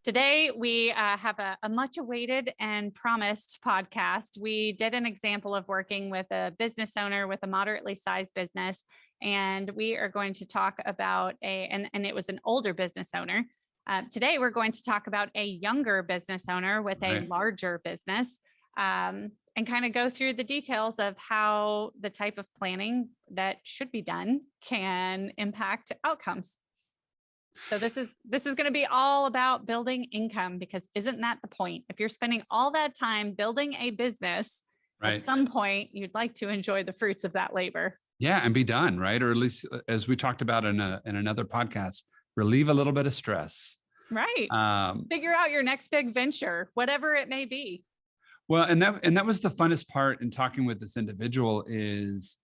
Today, we have a much awaited and promised podcast. We did an example of working with a business owner with a moderately sized business, and we are going to talk about and it was an older business owner. Today, we're going to talk about a younger business owner with a larger business and kind of go through the details of how the type of planning that should be done can impact outcomes. So this is going to be all about building income, because isn't that the point? If you're spending all that time building a business, at some point you'd like to enjoy the fruits of that labor. Yeah, and be done, right? Or at least, as we talked about in another podcast, relieve a little bit of stress. Right. Figure out your next big venture, whatever it may be. Well, and that was the funnest part in talking with this individual is,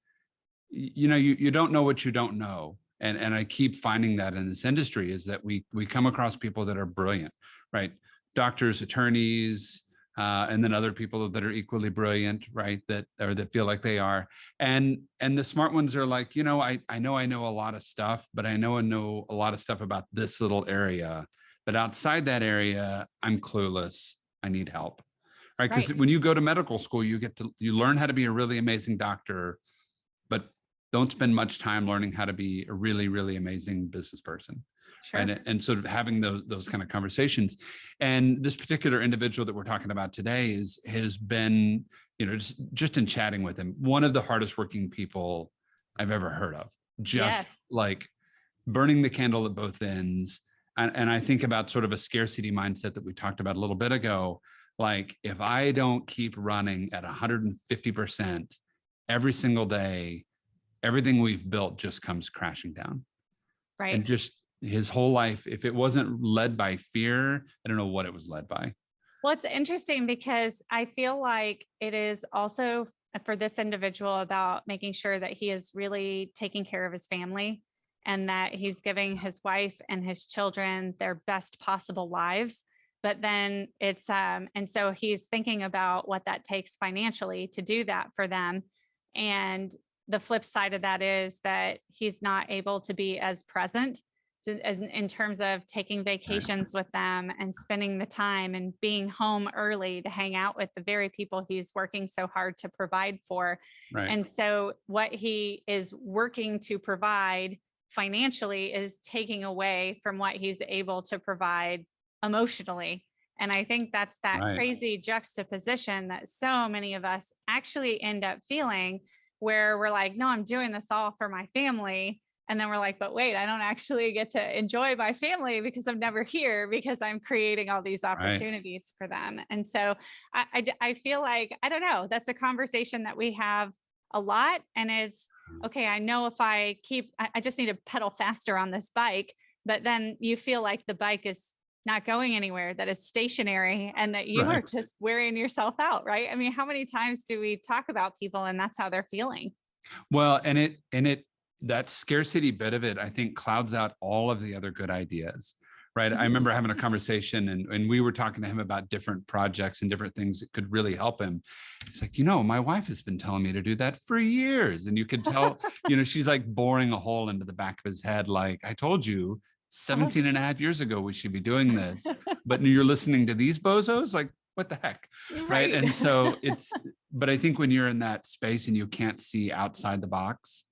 you don't know what you don't know. And I keep finding that in this industry is that we come across people that are brilliant, right? Doctors, attorneys, and then other people that are equally brilliant, right? That feel like they are. And the smart ones are like, I know a lot of stuff, but I know a lot of stuff about this little area. But outside that area, I'm clueless. I need help. Right. Because when you go to medical school, you learn how to be a really amazing doctor, but don't spend much time learning how to be a really, really amazing business person. Sure. And sort of having those kind of conversations. And this particular individual that we're talking about today has been, just in chatting with him, one of the hardest working people I've ever heard of. Just like burning the candle at both ends. And I think about sort of a scarcity mindset that we talked about a little bit ago. Like, if I don't keep running at 150% every single day, everything we've built just comes crashing down. Right. And just his whole life, if it wasn't led by fear, I don't know what it was led by. Well, it's interesting because I feel like it is also for this individual about making sure that he is really taking care of his family and that he's giving his wife and his children their best possible lives. But then it's, and so he's thinking about what that takes financially to do that for them. And the flip side of that is that he's not able to be as present as in terms of taking vacations with them and spending the time and being home early to hang out with the very people he's working so hard to provide for. Right. And so what he is working to provide financially is taking away from what he's able to provide emotionally. And I think that's that crazy juxtaposition that so many of us actually end up feeling, where we're like, no, I'm doing this all for my family. And then we're like, but wait, I don't actually get to enjoy my family because I'm never here, because I'm creating all these opportunities for them. And so I feel like, I don't know, that's a conversation that we have a lot. And it's, okay, I know if I just need to pedal faster on this bike, but then you feel like the bike is not going anywhere, that is stationary, and that you are just wearing yourself out, right? I mean, how many times do we talk about people and that's how they're feeling? Well, and that scarcity bit of it, I think, clouds out all of the other good ideas, right? I remember having a conversation and we were talking to him about different projects and different things that could really help him. It's like, my wife has been telling me to do that for years. And you could tell, she's like boring a hole into the back of his head. Like, I told you 17 and a half years ago, we should be doing this, but you're listening to these bozos, like, what the heck? Right. And so but I think when you're in that space and you can't see outside the box,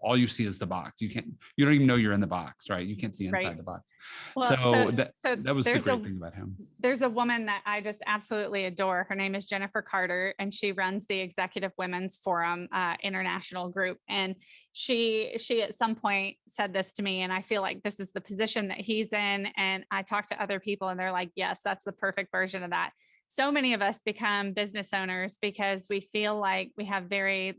all you see is the box. You don't even know you're in the box, right? You can't see inside the box. Well, so that was the great thing about him. There's a woman that I just absolutely adore. Her name is Jennifer Carter, and she runs the Executive Women's Forum international group. And she at some point said this to me, and I feel like this is the position that he's in. And I talk to other people and they're like, yes, that's the perfect version of that. So many of us become business owners because we feel like we have very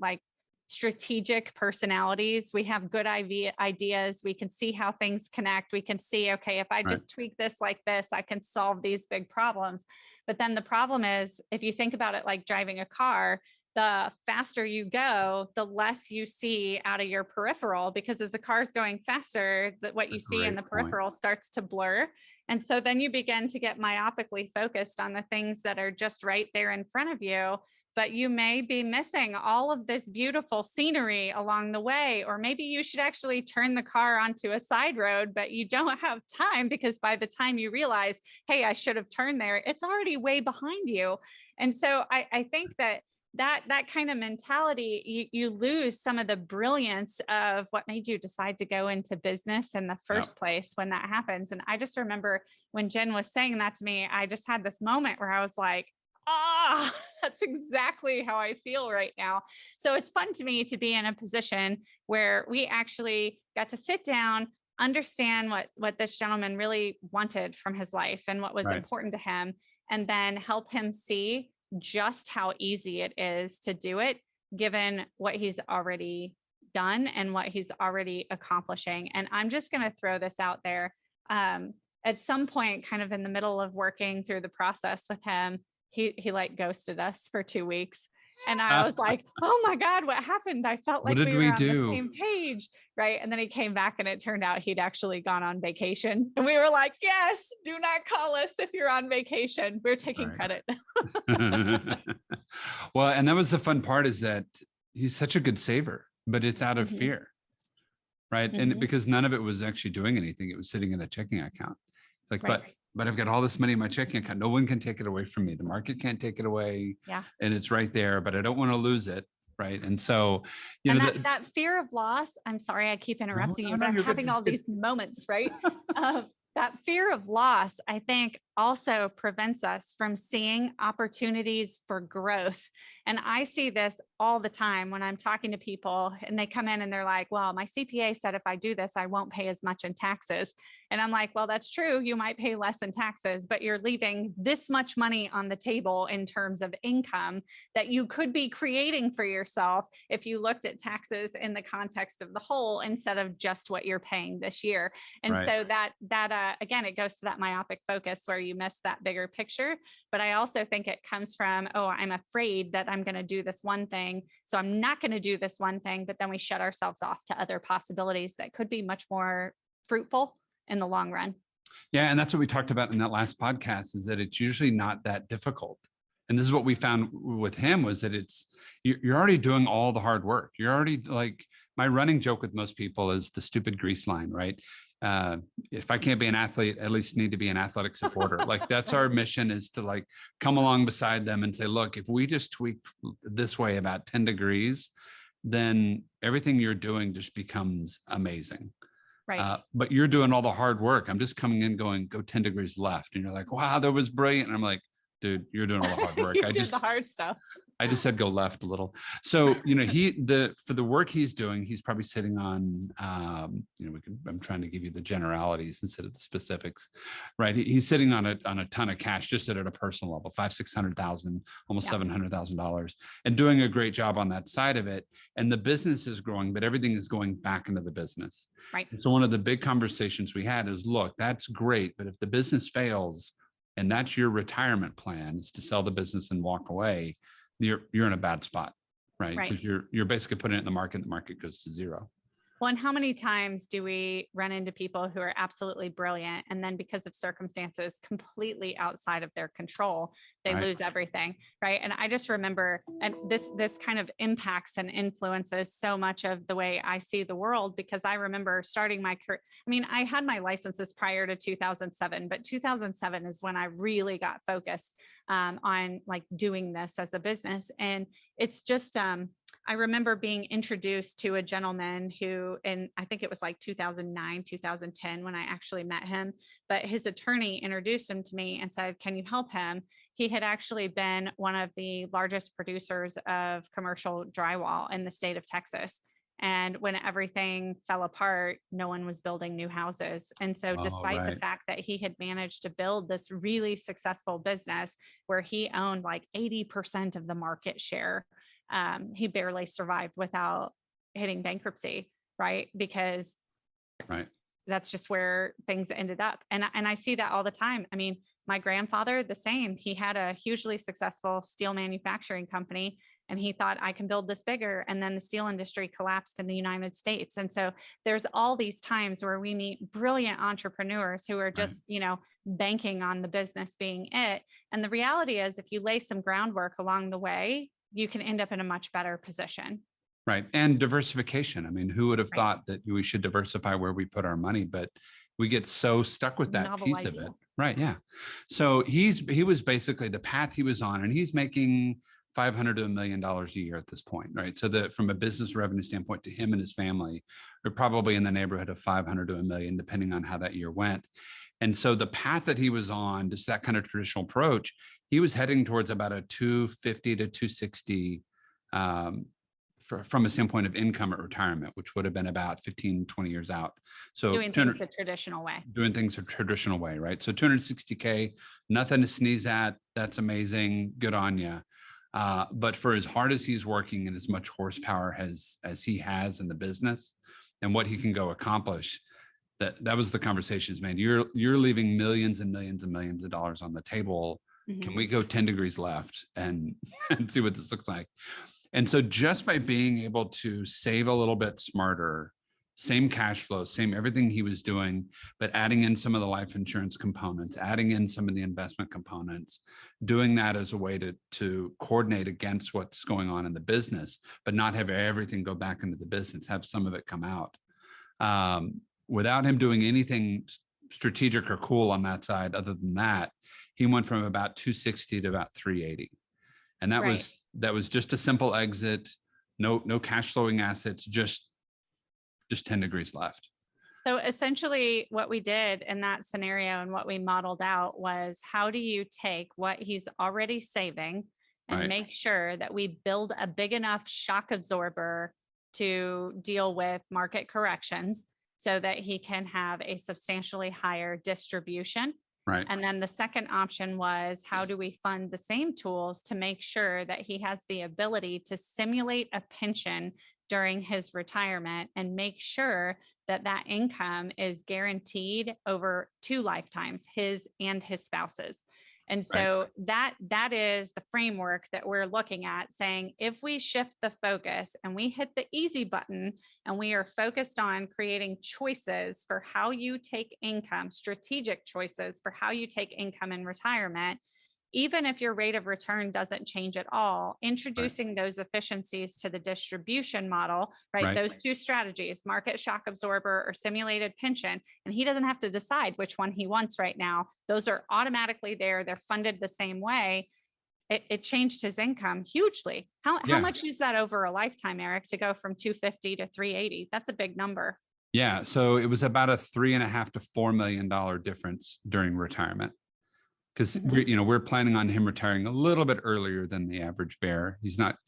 strategic personalities. We have good ideas. We can see how things connect. We can see, okay, if I just tweak this like this, I can solve these big problems. But then the problem is, if you think about it like driving a car, the faster you go, the less you see out of your peripheral, because as the car's going faster, what you see in the peripheral starts to blur. And so then you begin to get myopically focused on the things that are just right there in front of you, but you may be missing all of this beautiful scenery along the way. Or maybe you should actually turn the car onto a side road, but you don't have time because by the time you realize, hey, I should have turned there, it's already way behind you. And so I think that kind of mentality, you lose some of the brilliance of what made you decide to go into business in the first place when that happens. And I just remember when Jen was saying that to me, I just had this moment where I was like, that's exactly how I feel right now. So it's fun to me to be in a position where we actually got to sit down, understand what this gentleman really wanted from his life and what was important to him, and then help him see just how easy it is to do it, given what he's already done and what he's already accomplishing. And I'm just going to throw this out there. At some point, kind of in the middle of working through the process with him, he like ghosted us for 2 weeks. And I was like, oh my God, what happened? I felt like we were on the same page. Right. And then he came back and it turned out he'd actually gone on vacation. And we were like, yes, do not call us if you're on vacation. We're taking credit. Well, and that was the fun part, is that he's such a good saver, but it's out of fear. Right. And because none of it was actually doing anything. It was sitting in a checking account. It's like, but I've got all this money in my checking account. No one can take it away from me. The market can't take it away. Yeah. And it's right there, but I don't want to lose it. Right. And so, you know, that fear of loss, I'm sorry, I keep interrupting you, but I'm having all these moments, right? That fear of loss, I think, also prevents us from seeing opportunities for growth. And I see this all the time when I'm talking to people and they come in and they're like, well, my CPA said if I do this, I won't pay as much in taxes. And I'm like, well, that's true. You might pay less in taxes, but you're leaving this much money on the table in terms of income that you could be creating for yourself if you looked at taxes in the context of the whole instead of just what you're paying this year. And so that again, it goes to that myopic focus where you miss that bigger picture. But I also think it comes from, oh, I'm afraid that I'm going to do this one thing, so I'm not going to do this one thing. But then we shut ourselves off to other possibilities that could be much more fruitful in the long run. Yeah. And that's what we talked about in that last podcast, is that it's usually not that difficult. And this is what we found with him, was that you're already doing all the hard work. You're already, like, my running joke with most people is the stupid grease line, right? If I can't be an athlete, at least need to be an athletic supporter. Like, that's our mission, is to like come along beside them and say, look, if we just tweak this way about 10 degrees, then everything you're doing just becomes amazing. Right. But you're doing all the hard work. I'm just coming in going, go 10 degrees left. And you're like, wow, that was brilliant. And I'm like, dude, you're doing all the hard work. You did the hard stuff. I just said go left a little. So, you know, for the work he's doing, he's probably sitting on, I'm trying to give you the generalities instead of the specifics, right? He's sitting on a ton of cash, just at a personal level, $500,000-600,000, almost $700,000, and doing a great job on that side of it. And the business is growing, but everything is going back into the business. Right. And so one of the big conversations we had is, look, that's great, but if the business fails and that's your retirement plan, is to sell the business and walk away, you're in a bad spot, right? Because you're basically putting it in the market goes to zero. Well, and how many times do we run into people who are absolutely brilliant, and then because of circumstances completely outside of their control, they lose everything, right? And I just remember, and this kind of impacts and influences so much of the way I see the world, because I remember starting my career. I mean, I had my licenses prior to 2007, but 2007 is when I really got focused on like doing this as a business. And it's just, I remember being introduced to a gentleman who, and I think it was like 2009, 2010, when I actually met him, but his attorney introduced him to me and said, can you help him? He had actually been one of the largest producers of commercial drywall in the state of Texas. And when everything fell apart, no one was building new houses. And so despite the fact that he had managed to build this really successful business where he owned like 80% of the market share, he barely survived without hitting bankruptcy, right? Because that's just where things ended up. And I see that all the time. I mean, my grandfather, the same. He had a hugely successful steel manufacturing company, and he thought, I can build this bigger. And then the steel industry collapsed in the United States. And so there's all these times where we meet brilliant entrepreneurs who are just, banking on the business being it. And the reality is, if you lay some groundwork along the way, you can end up in a much better position. Right. And diversification. I mean, who would have Right. thought that we should diversify where we put our money, but we get so stuck with that Novel piece of idea. it. Right. Yeah. So he was basically the path he was on, and he's making 500 to $1 million a year at this point. Right. So that from a business revenue standpoint, to him and his family are probably in the neighborhood of 500 to $1 million, depending on how that year went. And so the path that he was on, just that kind of traditional approach, he was heading towards about a 250 to 260 from a standpoint of income at retirement, which would have been about 15, 20 years out. So Doing things the traditional way. Doing things the traditional way, right? So 260K, nothing to sneeze at. That's amazing. Good on you. But for as hard as he's working and as much horsepower as he has in the business and what he can go accomplish, that was the conversations, man. You're leaving millions and millions and millions of dollars on the table. Mm-hmm. Can we go 10 degrees left and see what this looks like? And so just by being able to save a little bit smarter, same cash flow, same everything he was doing, but adding in some of the life insurance components, adding in some of the investment components, doing that as a way to coordinate against what's going on in the business, but not have everything go back into the business, have some of it come out. Without him doing anything strategic or cool on that side, other than that, he went from about 260 to about 380. And that was just a simple exit, no cash flowing assets, just 10 degrees left. So essentially what we did in that scenario and what we modeled out was, how do you take what he's already saving and make sure that we build a big enough shock absorber to deal with market corrections so that he can have a substantially higher distribution. Right. And then the second option was, how do we fund the same tools to make sure that he has the ability to simulate a pension during his retirement and make sure that that income is guaranteed over 2 lifetimes, his and his spouse's. And so that is the framework that we're looking at, saying, if we shift the focus and we hit the easy button and we are focused on creating choices for how you take income, strategic choices for how you take income in retirement, even if your rate of return doesn't change at all, introducing those efficiencies to the distribution model, right? Those two strategies, market shock absorber or simulated pension, and he doesn't have to decide which one he wants right now. Those are automatically there. They're funded the same way. It changed his income hugely. How much is that over a lifetime, Eric, to go from 250 to 380? That's a big number. Yeah. So it was about a $3.5 to $4 million difference during retirement. Because we're planning on him retiring a little bit earlier than the average bear. He's not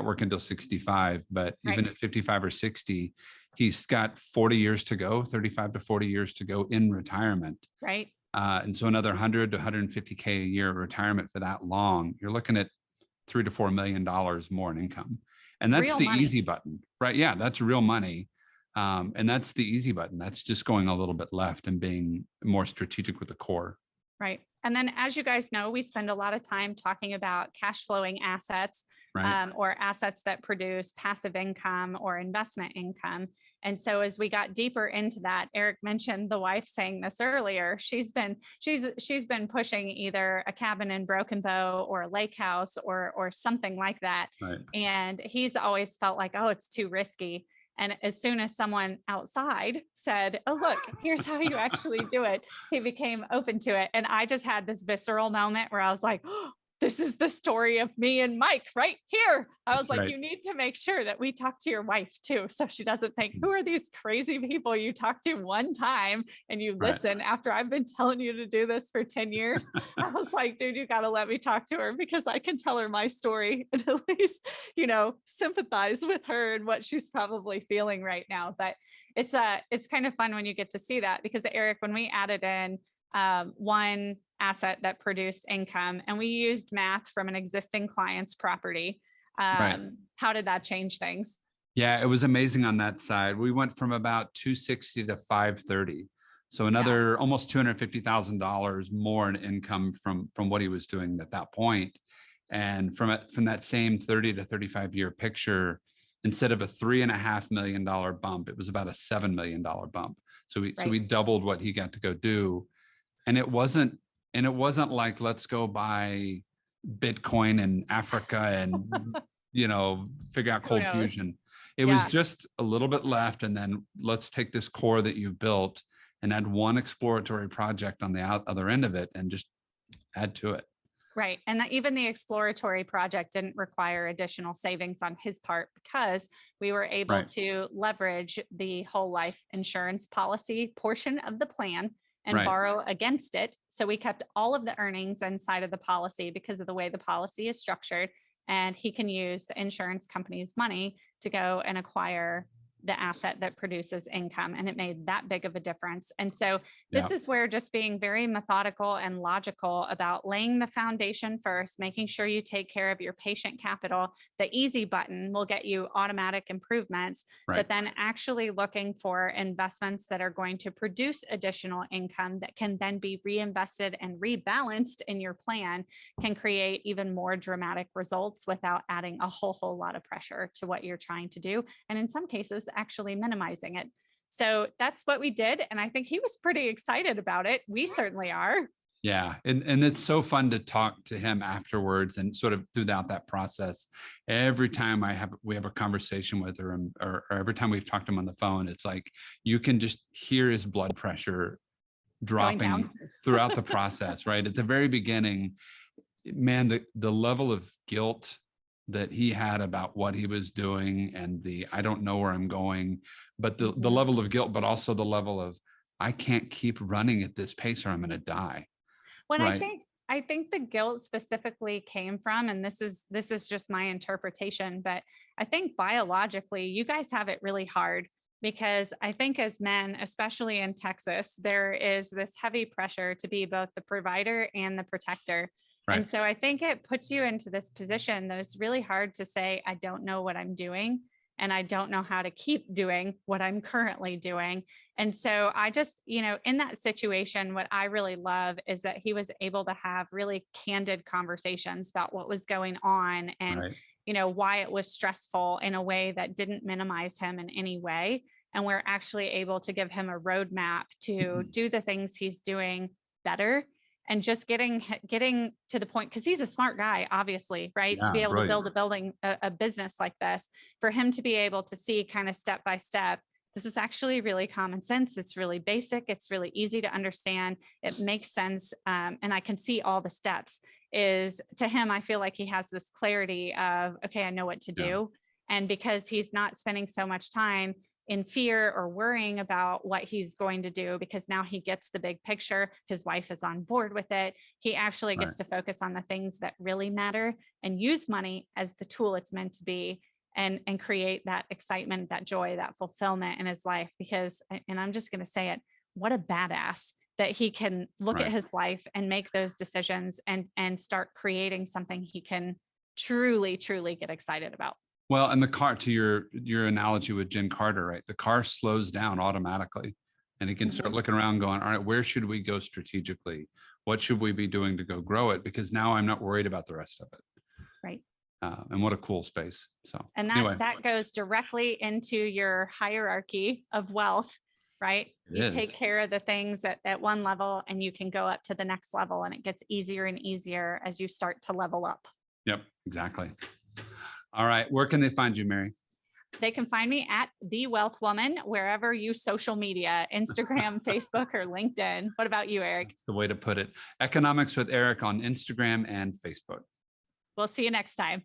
working until 65, but even at 55 or 60, he's got 40 years to go, 35 to 40 years to go in retirement. Right. And so another 100 to 150K a year retirement for that long, you're looking at $3 to $4 million more in income. And that's the easy button, right? Yeah, that's real money. And that's the easy button. That's just going a little bit left and being more strategic with the core. Right. And then, as you guys know, we spend a lot of time talking about cash flowing assets, or assets that produce passive income or investment income. And so as we got deeper into that, Eric mentioned the wife saying this earlier. She's been pushing either a cabin in Broken Bow or a lake house or something like that. Right. And he's always felt like, oh, it's too risky. And as soon as someone outside said, oh, look, here's how you actually do it, he became open to it. And I just had this visceral moment where I was like, oh, this is the story of me and Mike right here. I was like, you need to make sure that we talk to your wife too, so she doesn't think, who are these crazy people you talk to one time and you listen after I've been telling you to do this for 10 years. I was like, dude, you got to let me talk to her, because I can tell her my story and at least, sympathize with her and what she's probably feeling right now. But it's kind of fun when you get to see that, because Eric, when we added in one asset that produced income and we used math from an existing client's property, how did that change things? Yeah, it was amazing on that side. We went from about 260 to 530. So another almost $250,000 more in income from what he was doing at that point. And from that same 30 to 35 year picture, instead of a $3.5 million bump, it was about a $7 million bump. So we doubled what he got to go do. And it wasn't like, let's go buy Bitcoin in Africa and, figure out cold fusion. It was just a little bit left. And then let's take this core that you've built and add one exploratory project on the other end of it and just add to it. Right. And that even the exploratory project didn't require additional savings on his part because we were able to leverage the whole life insurance policy portion of the plan and borrow against it. So we kept all of the earnings inside of the policy because of the way the policy is structured. And he can use the insurance company's money to go and acquire the asset that produces income. And it made that big of a difference. And so this is where just being very methodical and logical about laying the foundation first, making sure you take care of your patient capital. The easy button will get you automatic improvements, but then actually looking for investments that are going to produce additional income that can then be reinvested and rebalanced in your plan can create even more dramatic results without adding a whole lot of pressure to what you're trying to do. And in some cases, actually minimizing it. So that's what we did. And I think he was pretty excited about it. We certainly are. Yeah. And it's so fun to talk to him afterwards and sort of throughout that process. Every time we have a conversation with him or every time we've talked to him on the phone, it's like, you can just hear his blood pressure dropping throughout the process, right? At the very beginning, man, the level of guilt that he had about what he was doing and I don't know where I'm going, but the level of guilt, but also the level of, I can't keep running at this pace or I'm going to die. I think the guilt specifically came from, and this is just my interpretation, but I think biologically you guys have it really hard because I think as men, especially in Texas, there is this heavy pressure to be both the provider and the protector. And so I think it puts you into this position that it's really hard to say, I don't know what I'm doing, and I don't know how to keep doing what I'm currently doing. And so I just, in that situation, what I really love is that he was able to have really candid conversations about what was going on and, why it was stressful in a way that didn't minimize him in any way. And we're actually able to give him a roadmap to do the things he's doing better. And just getting to the point, because he's a smart guy, obviously, right? To be able to build a business like this, for him to be able to see kind of step by step, this is actually really common sense. It's really basic. It's really easy to understand. It makes sense. And I can see all the steps. Is to him, I feel like he has this clarity of, okay, I know what to do. And because he's not spending so much time in fear or worrying about what he's going to do, because now he gets the big picture, his wife is on board with it. He actually gets to focus on the things that really matter and use money as the tool it's meant to be, and create that excitement, that joy, that fulfillment in his life. Because, and I'm just going to say it, what a badass that he can look at his life and make those decisions and start creating something he can truly get excited about. Well, and the car, to your analogy with Jen Carter, right? The car slows down automatically and he can start looking around going, all right, where should we go strategically? What should we be doing to go grow it? Because now I'm not worried about the rest of it. Right. And what a cool space. So, and that goes directly into your hierarchy of wealth, right? You take care of the things at one level and you can go up to the next level, and it gets easier and easier as you start to level up. Yep, exactly. All right. Where can they find you, Mary? They can find me at The Wealth Woman, wherever you social media, Instagram, Facebook, or LinkedIn. What about you, Eric? That's the way to put it. Economics with Eric on Instagram and Facebook. We'll see you next time.